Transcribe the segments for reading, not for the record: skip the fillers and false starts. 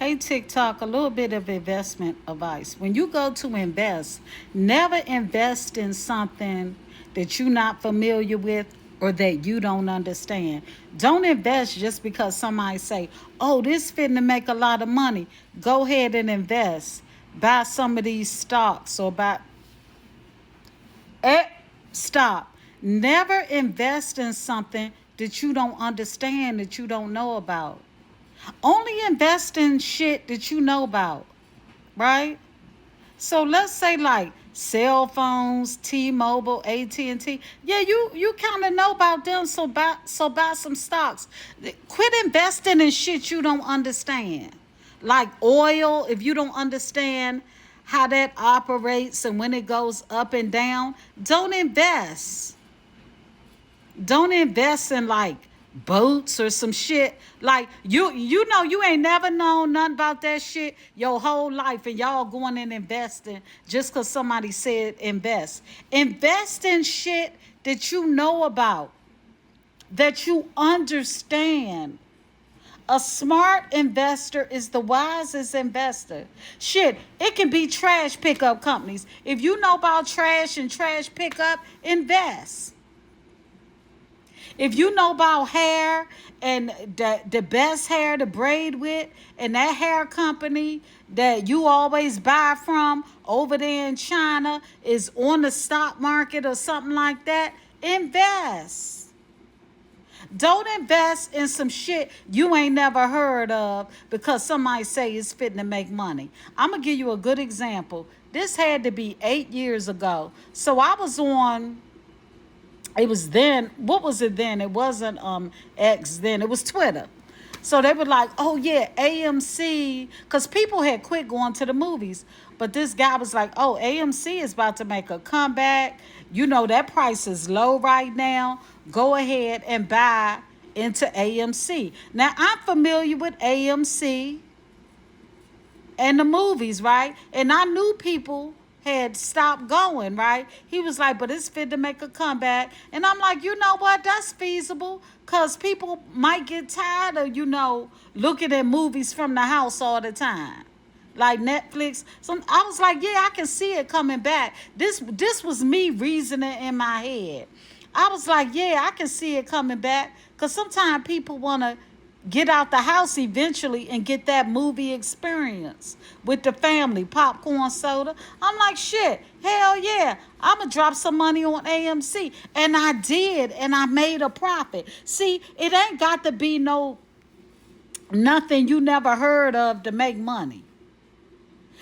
Hey, TikTok, a little bit of investment advice. When you go to invest, never invest in something that you're not familiar with or that you don't understand. Don't invest just because somebody say, oh, this fitting to make a lot of money. Go ahead and invest. Buy some of these stocks or buy. Eh, stop. Never invest in something that you don't understand, that you don't know about. Only invest in shit that you know about, right? So let's say like cell phones, T-Mobile, AT&T. Yeah, you kind of know about them, so buy some stocks. Quit investing in shit you don't understand. Like oil, if you don't understand how that operates and when it goes up and down, don't invest. Don't invest in like boats or some shit. Like you know you ain't never known nothing about that shit your whole life and y'all going and investing just because somebody said invest. Invest in shit that you know about, that you understand. A smart investor is the wisest investor. Shit, it can be trash pickup companies. If you know about trash and trash pickup, invest. If you know about hair and the best hair to braid with, and that hair company that you always buy from over there in China is on the stock market or something like that, invest. Don't invest in some shit you ain't never heard of because somebody say it's fitting to make money. I'm going to give you a good example. This had to be 8 years ago. So I was on, it was then, what was it then? It wasn't X then, it was Twitter. So they were like, oh yeah, AMC, because people had quit going to the movies. But this guy was like, oh, AMC is about to make a comeback. You know, that price is low right now. Go ahead and buy into AMC. Now, I'm familiar with AMC and the movies, right? And I knew people had stopped going, right? He was like, but it's fit to make a comeback. And I'm like, you know what? That's feasible because people might get tired of, looking at movies from the house all the time. Like Netflix. So I was like, yeah, I can see it coming back. This was me reasoning in my head. I was like, yeah, I can see it coming back. Because sometimes people want to get out the house eventually and get that movie experience with the family, popcorn, soda. I'm like, shit, hell yeah, I'm going to drop some money on AMC. And I did, and I made a profit. See, it ain't got to be nothing you never heard of to make money.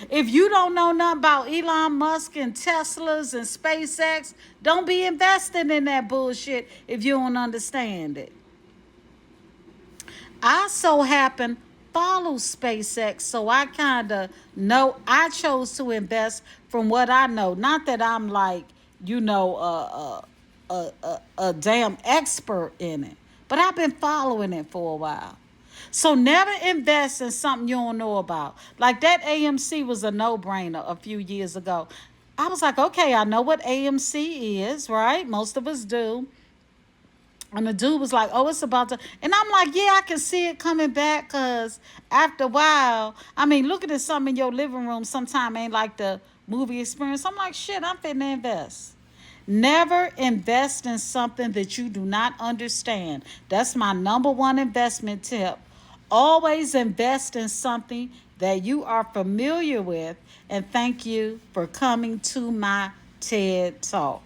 If you don't know nothing about Elon Musk and Teslas and SpaceX, don't be investing in that bullshit if you don't understand it. I so happen follow SpaceX, so I kind of know. I chose to invest from what I know. Not that I'm like, a damn expert in it, but I've been following it for a while. So never invest in something you don't know about. Like that AMC was a no-brainer a few years ago. I was like, okay, I know what AMC is, right? Most of us do. And the dude was like, oh, it's about to. And I'm like, yeah, I can see it coming back because after a while, I mean, looking at something in your living room sometime ain't like the movie experience. I'm like, shit, I'm finna invest. Never invest in something that you do not understand. That's my number one investment tip. Always invest in something that you are familiar with. And thank you for coming to my TED Talk.